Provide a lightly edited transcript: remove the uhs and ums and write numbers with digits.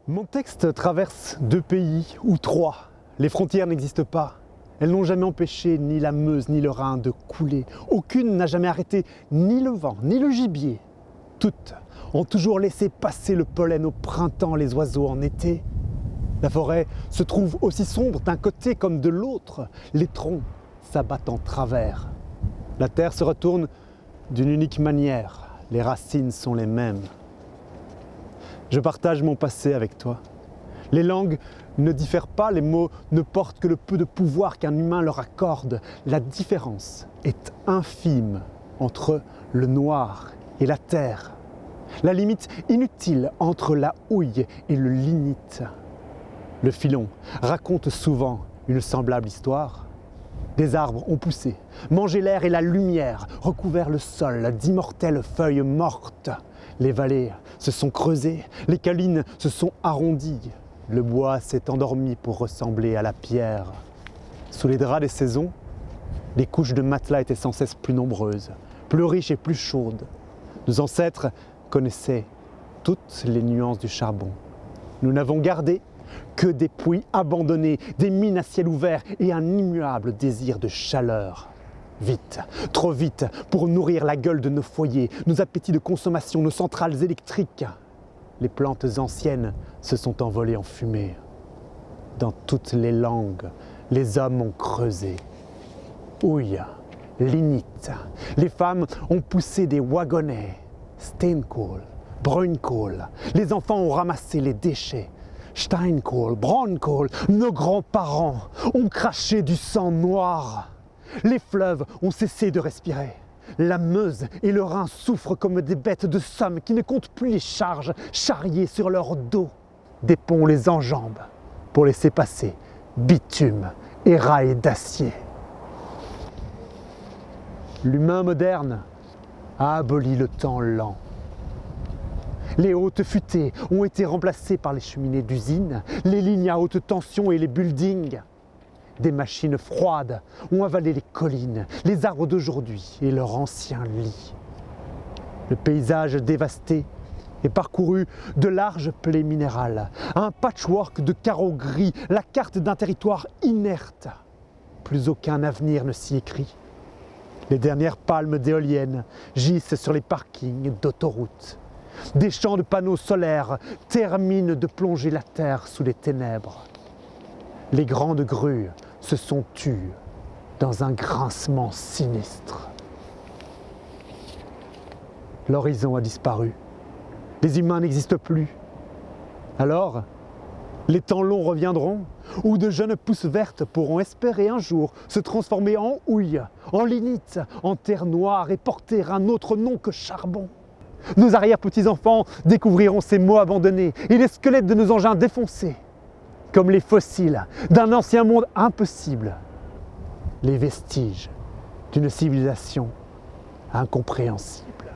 Mon texte traverse 2 pays, ou 3. Les frontières n'existent pas. Elles n'ont jamais empêché ni la Meuse ni le Rhin de couler. Aucune n'a jamais arrêté ni le vent, ni le gibier. Toutes ont toujours laissé passer le pollen au printemps, les oiseaux en été. La forêt se trouve aussi sombre d'un côté comme de l'autre. Les troncs s'abattent en travers. La terre se retourne d'une unique manière. Les racines sont les mêmes. Je partage mon passé avec toi. Les langues ne diffèrent pas, les mots ne portent que le peu de pouvoir qu'un humain leur accorde. La différence est infime entre le noir et la terre. La limite inutile entre la houille et le lignite. Le filon raconte souvent une semblable histoire. Des arbres ont poussé, mangé l'air et la lumière, recouvert le sol d'immortelles feuilles mortes. Les vallées se sont creusées, les collines se sont arrondies. Le bois s'est endormi pour ressembler à la pierre. Sous les draps des saisons, les couches de matelas étaient sans cesse plus nombreuses, plus riches et plus chaudes. Nos ancêtres connaissaient toutes les nuances du charbon. Nous n'avons gardé que des puits abandonnés, des mines à ciel ouvert et un immuable désir de chaleur. Vite, trop vite, pour nourrir la gueule de nos foyers, nos appétits de consommation, nos centrales électriques. Les plantes anciennes se sont envolées en fumée. Dans toutes les langues, les hommes ont creusé. Houille, lignite. Les femmes ont poussé des wagonnets. Steenkool, bruinkool. Les enfants ont ramassé les déchets. Steinkohl, Braunkohl, nos grands-parents ont craché du sang noir. Les fleuves ont cessé de respirer. La Meuse et le Rhin souffrent comme des bêtes de somme qui ne comptent plus les charges charriées sur leur dos. Des ponts les enjambent pour laisser passer bitume et rails d'acier. L'humain moderne a aboli le temps lent. Les hautes futaies ont été remplacées par les cheminées d'usine, les lignes à haute tension et les buildings. Des machines froides ont avalé les collines, les arbres d'aujourd'hui et leurs anciens lits. Le paysage dévasté est parcouru de larges plaies minérales, un patchwork de carreaux gris, la carte d'un territoire inerte. Plus aucun avenir ne s'y écrit. Les dernières palmes d'éoliennes gisent sur les parkings d'autoroutes. Des champs de panneaux solaires terminent de plonger la terre sous les ténèbres. Les grandes grues se sont tues dans un grincement sinistre. L'horizon a disparu. Les humains n'existent plus. Alors, les temps longs reviendront, où de jeunes pousses vertes pourront espérer un jour se transformer en houille, en lignite, en terre noire et porter un autre nom que charbon. Nos arrière-petits-enfants découvriront ces mots abandonnés et les squelettes de nos engins défoncés, comme les fossiles d'un ancien monde impossible, les vestiges d'une civilisation incompréhensible.